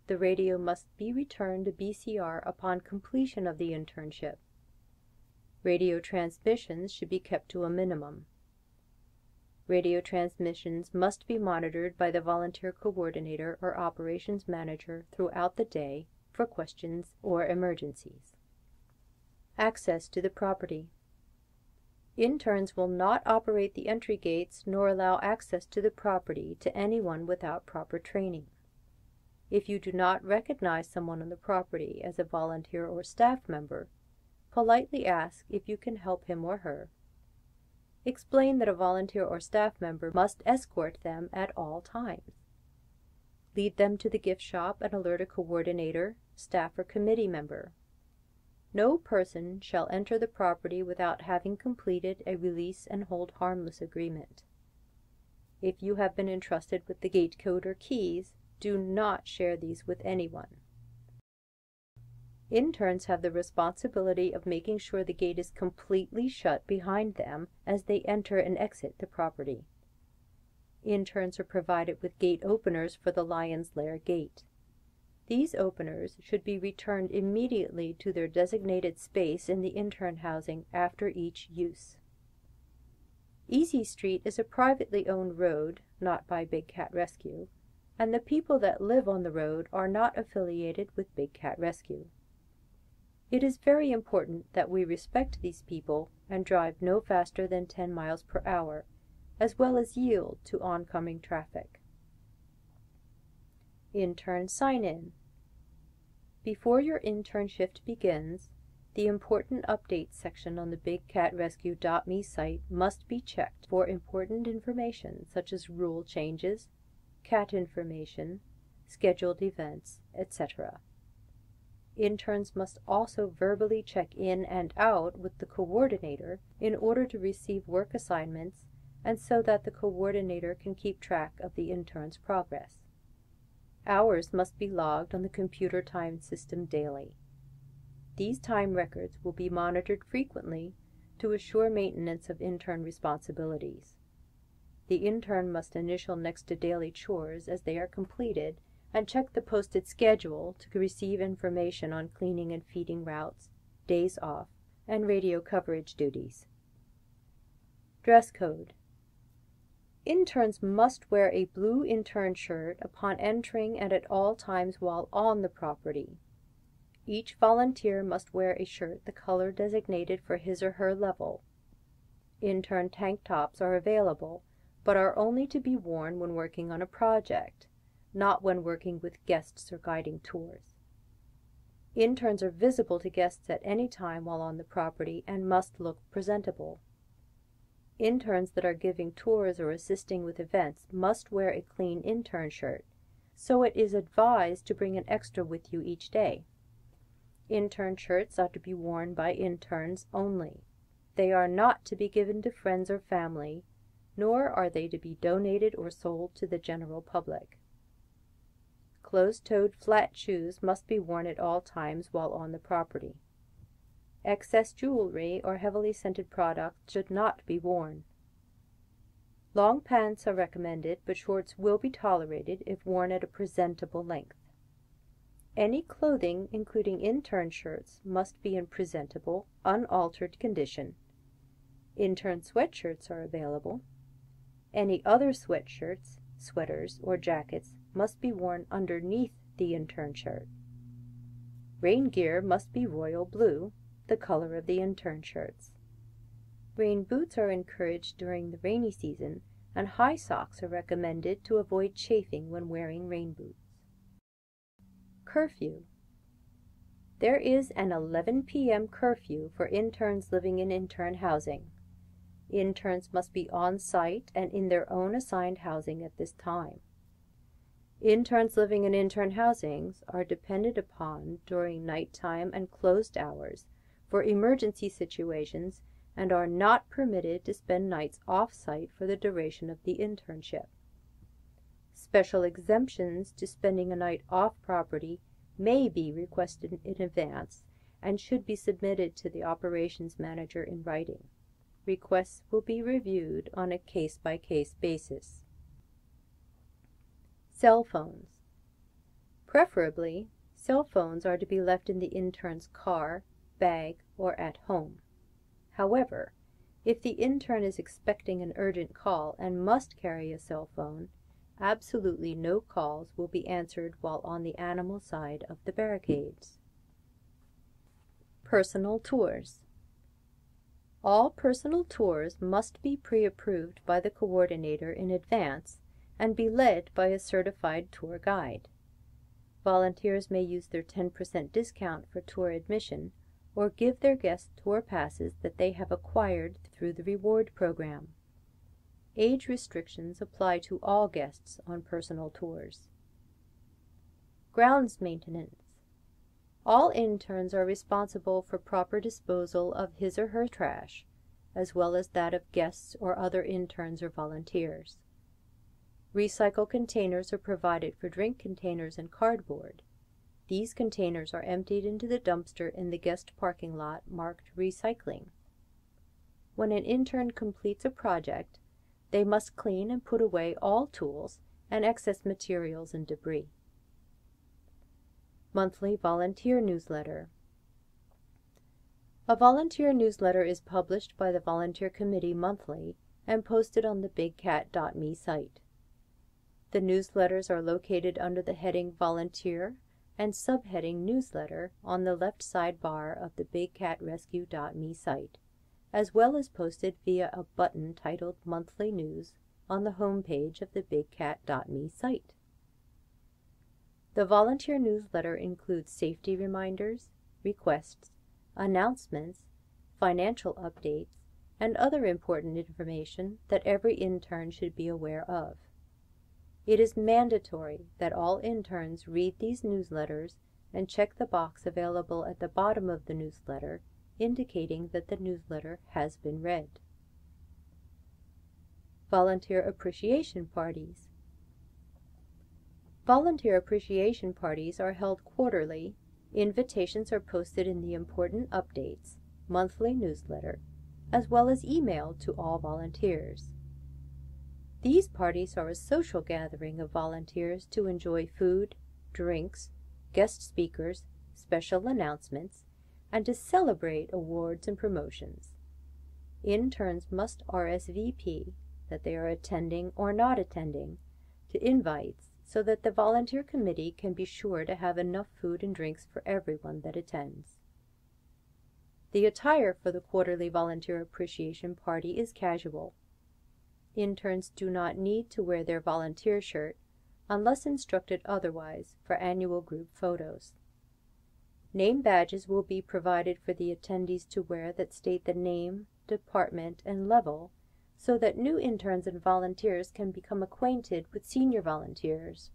The radio must be returned to BCR upon completion of the internship. Radio transmissions should be kept to a minimum. Radio transmissions must be monitored by the volunteer coordinator or operations manager throughout the day for questions or emergencies. Access to the property. Interns will not operate the entry gates nor allow access to the property to anyone without proper training. If you do not recognize someone on the property as a volunteer or staff member, politely ask if you can help him or her. Explain that a volunteer or staff member must escort them at all times. Lead them to the gift shop and alert a coordinator, staff, or committee member. No person shall enter the property without having completed a release and hold harmless agreement. If you have been entrusted with the gate code or keys, do not share these with anyone. Interns have the responsibility of making sure the gate is completely shut behind them as they enter and exit the property. Interns are provided with gate openers for the Lion's Lair gate. These openers should be returned immediately to their designated space in the intern housing after each use. Easy Street is a privately owned road, not by Big Cat Rescue, and the people that live on the road are not affiliated with Big Cat Rescue. It is very important that we respect these people and drive no faster than 10 miles per hour, as well as yield to oncoming traffic. Intern Sign-In. Before your intern shift begins, the Important Updates section on the BigCatRescue.me site must be checked for important information such as rule changes, cat information, scheduled events, etc. Interns must also verbally check in and out with the coordinator in order to receive work assignments and so that the coordinator can keep track of the intern's progress. Hours must be logged on the computer time system daily. These time records will be monitored frequently to assure maintenance of intern responsibilities. The intern must initial next to daily chores as they are completed and check the posted schedule to receive information on cleaning and feeding routes, days off, and radio coverage duties. Dress code. Interns must wear a blue intern shirt upon entering and at all times while on the property. Each volunteer must wear a shirt the color designated for his or her level. Intern tank tops are available, but are only to be worn when working on a project, not when working with guests or guiding tours. Interns are visible to guests at any time while on the property and must look presentable. Interns that are giving tours or assisting with events must wear a clean intern shirt, so it is advised to bring an extra with you each day. Intern shirts are to be worn by interns only. They are not to be given to friends or family, nor are they to be donated or sold to the general public. Closed-toed flat shoes must be worn at all times while on the property. Excess jewelry or heavily scented products should not be worn. Long pants are recommended, but shorts will be tolerated if worn at a presentable length. Any clothing, including intern shirts, must be in presentable, unaltered condition. Intern sweatshirts are available. Any other sweatshirts, sweaters, or jackets must be worn underneath the intern shirt. Rain gear must be royal blue, the color of the intern shirts. Rain boots are encouraged during the rainy season, and high socks are recommended to avoid chafing when wearing rain boots. Curfew. There is an 11 p.m. curfew for interns living in intern housing. Interns must be on site and in their own assigned housing at this time. Interns living in intern housings are depended upon during nighttime and closed hours for emergency situations and are not permitted to spend nights off-site for the duration of the internship. Special exemptions to spending a night off-property may be requested in advance and should be submitted to the operations manager in writing. Requests will be reviewed on a case-by-case basis. Cell phones. Preferably, cell phones are to be left in the intern's car, bag, or at home. However, if the intern is expecting an urgent call and must carry a cell phone, absolutely no calls will be answered while on the animal side of the barricades. Personal tours. All personal tours must be pre-approved by the coordinator in advance and be led by a certified tour guide. Volunteers may use their 10% discount for tour admission or give their guests tour passes that they have acquired through the reward program. Age restrictions apply to all guests on personal tours. Grounds maintenance. All interns are responsible for proper disposal of his or her trash, as well as that of guests or other interns or volunteers. Recycle containers are provided for drink containers and cardboard. These containers are emptied into the dumpster in the guest parking lot marked recycling. When an intern completes a project, they must clean and put away all tools and excess materials and debris. Monthly volunteer newsletter. A volunteer newsletter is published by the Volunteer Committee monthly and posted on the bigcat.me site. The newsletters are located under the heading Volunteer and subheading Newsletter on the left sidebar of the bigcatrescue.me site, as well as posted via a button titled Monthly News on the home page of the bigcat.me site. The volunteer newsletter includes safety reminders, requests, announcements, financial updates, and other important information that every intern should be aware of. It is mandatory that all interns read these newsletters and check the box available at the bottom of the newsletter indicating that the newsletter has been read. Volunteer appreciation parties. Volunteer appreciation parties are held quarterly. Invitations are posted in the Important Updates monthly newsletter, as well as emailed to all volunteers. These parties are a social gathering of volunteers to enjoy food, drinks, guest speakers, special announcements, and to celebrate awards and promotions. Interns must RSVP that they are attending or not attending to invites so that the volunteer committee can be sure to have enough food and drinks for everyone that attends. The attire for the quarterly volunteer appreciation party is casual. Interns do not need to wear their volunteer shirt unless instructed otherwise for annual group photos. Name badges will be provided for the attendees to wear that state the name, department, and level so that new interns and volunteers can become acquainted with senior volunteers.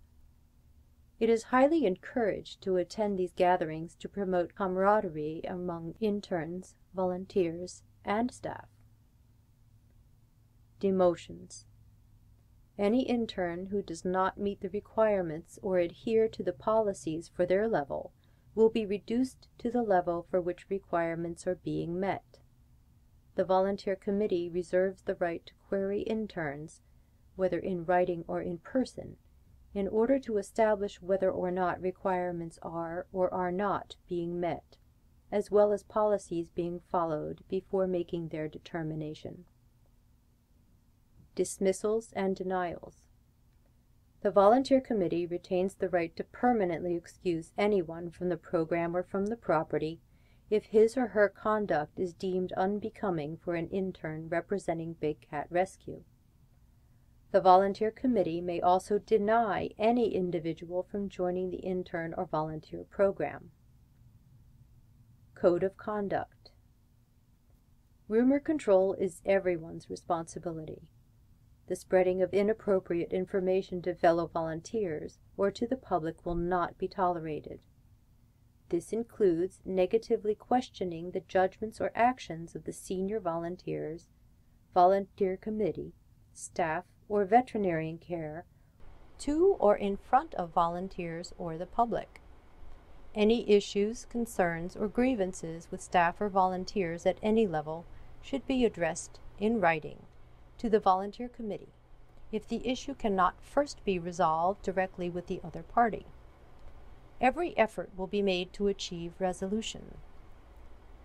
It is highly encouraged to attend these gatherings to promote camaraderie among interns, volunteers, and staff. Demotions. Any intern who does not meet the requirements or adhere to the policies for their level will be reduced to the level for which requirements are being met. The volunteer committee reserves the right to query interns, whether in writing or in person, in order to establish whether or not requirements are or are not being met, as well as policies being followed before making their determination. Dismissals and Denials. The volunteer committee retains the right to permanently excuse anyone from the program or from the property if his or her conduct is deemed unbecoming for an intern representing Big Cat Rescue. The volunteer committee may also deny any individual from joining the intern or volunteer program. Code of Conduct. Rumor control is everyone's responsibility. The spreading of inappropriate information to fellow volunteers or to the public will not be tolerated. This includes negatively questioning the judgments or actions of the senior volunteers, volunteer committee, staff, or veterinary care to or in front of volunteers or the public. Any issues, concerns, or grievances with staff or volunteers at any level should be addressed in writing to the volunteer committee if the issue cannot first be resolved directly with the other party. Every effort will be made to achieve resolution.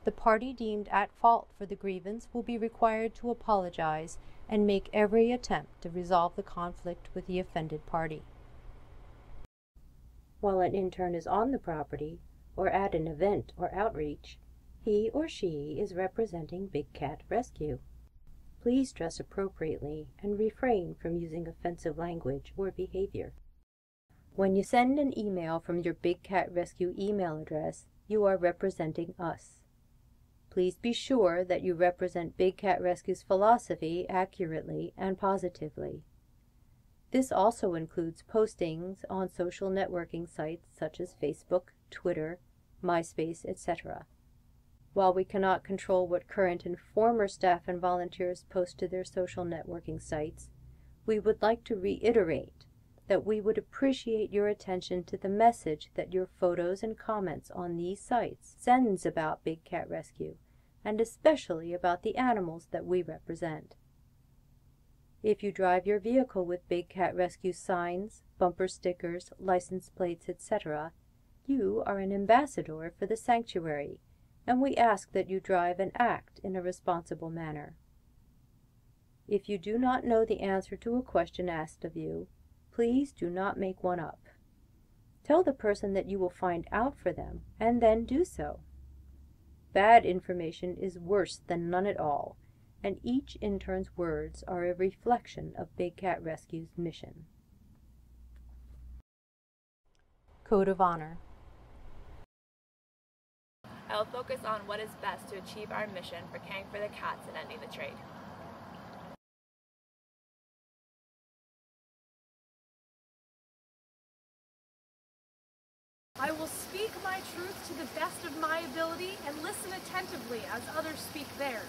The party deemed at fault for the grievance will be required to apologize and make every attempt to resolve the conflict with the offended party. While an intern is on the property or at an event or outreach, he or she is representing Big Cat Rescue. Please dress appropriately and refrain from using offensive language or behavior. When you send an email from your Big Cat Rescue email address, you are representing us. Please be sure that you represent Big Cat Rescue's philosophy accurately and positively. This also includes postings on social networking sites such as Facebook, Twitter, MySpace, etc. While we cannot control what current and former staff and volunteers post to their social networking sites, we would like to reiterate that we would appreciate your attention to the message that your photos and comments on these sites sends about Big Cat Rescue, and especially about the animals that we represent. If you drive your vehicle with Big Cat Rescue signs, bumper stickers, license plates, etc., you are an ambassador for the sanctuary, and we ask that you drive and act in a responsible manner. If you do not know the answer to a question asked of you, please do not make one up. Tell the person that you will find out for them, and then do so. Bad information is worse than none at all, and each intern's words are a reflection of Big Cat Rescue's mission. Code of Honor. I will focus on what is best to achieve our mission for caring for the cats and ending the trade. I will speak my truth to the best of my ability and listen attentively as others speak theirs,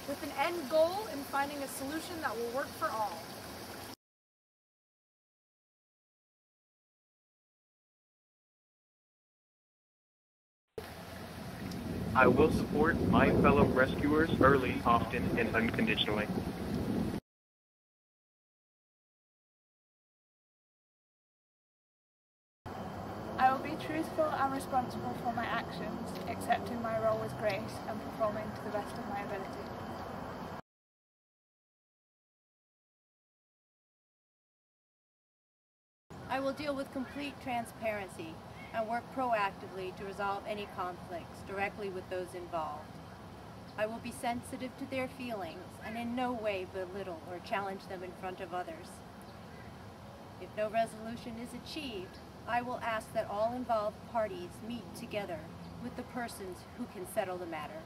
with an end goal in finding a solution that will work for all. I will support my fellow rescuers early, often, and unconditionally. I will be truthful and responsible for my actions, accepting my role with grace and performing to the best of my ability. I will deal with complete transparency and work proactively to resolve any conflicts directly with those involved. I will be sensitive to their feelings and in no way belittle or challenge them in front of others. If no resolution is achieved, I will ask that all involved parties meet together with the persons who can settle the matter.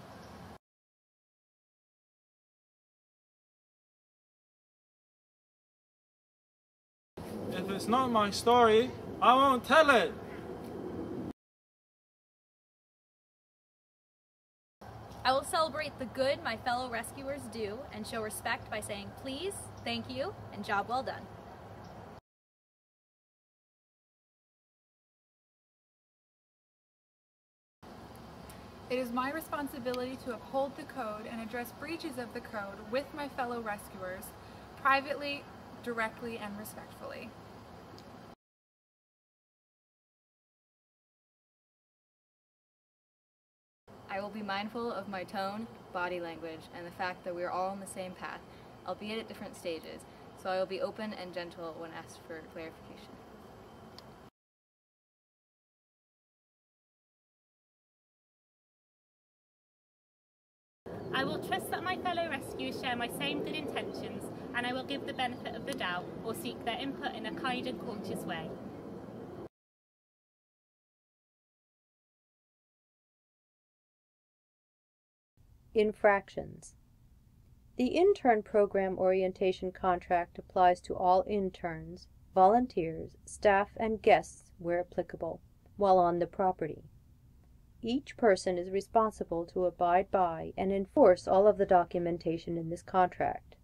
If it's not my story, I won't tell it. I will celebrate the good my fellow rescuers do and show respect by saying please, thank you, and job well done. It is my responsibility to uphold the code and address breaches of the code with my fellow rescuers, privately, directly, and respectfully. I will be mindful of my tone, body language, and the fact that we are all on the same path, albeit at different stages, so I will be open and gentle when asked for clarification. I will trust that my fellow rescuers share my same good intentions, and I will give the benefit of the doubt or seek their input in a kind and cautious way. Infractions. The Intern Program Orientation contract applies to all interns, volunteers, staff, and guests where applicable, while on the property. Each person is responsible to abide by and enforce all of the documentation in this contract.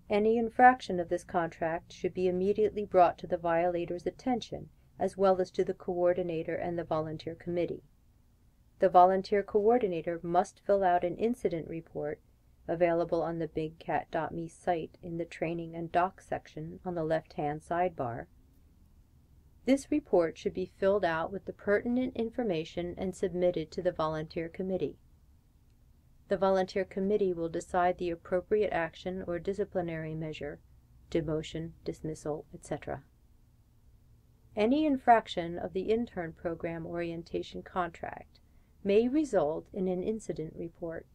Any infraction of this contract should be immediately brought to the violator's attention, as well as to the coordinator and the volunteer committee. The volunteer coordinator must fill out an incident report available on the bigcat.me site in the Training and Docs section on the left-hand sidebar. This report should be filled out with the pertinent information and submitted to the volunteer committee. The volunteer committee will decide the appropriate action or disciplinary measure, demotion, dismissal, etc. Any infraction of the Intern Program Orientation contract may result in an incident report,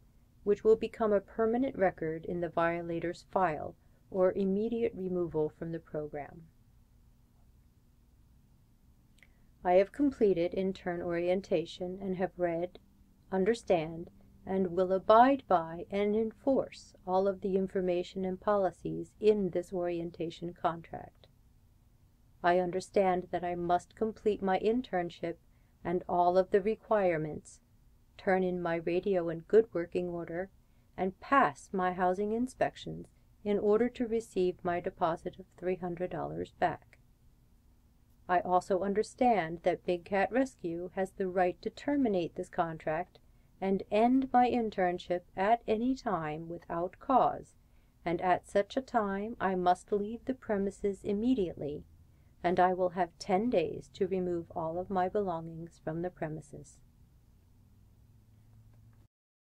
which will become a permanent record in the violator's file or immediate removal from the program. I have completed Intern Orientation and have read, understand, and will abide by and enforce all of the information and policies in this orientation contract. I understand that I must complete my internship and all of the requirements, turn in my radio in good working order, and pass my housing inspections in order to receive my deposit of $300 back. I also understand that Big Cat Rescue has the right to terminate this contract and end my internship at any time without cause, and at such a time I must leave the premises immediately, and I will have 10 days to remove all of my belongings from the premises.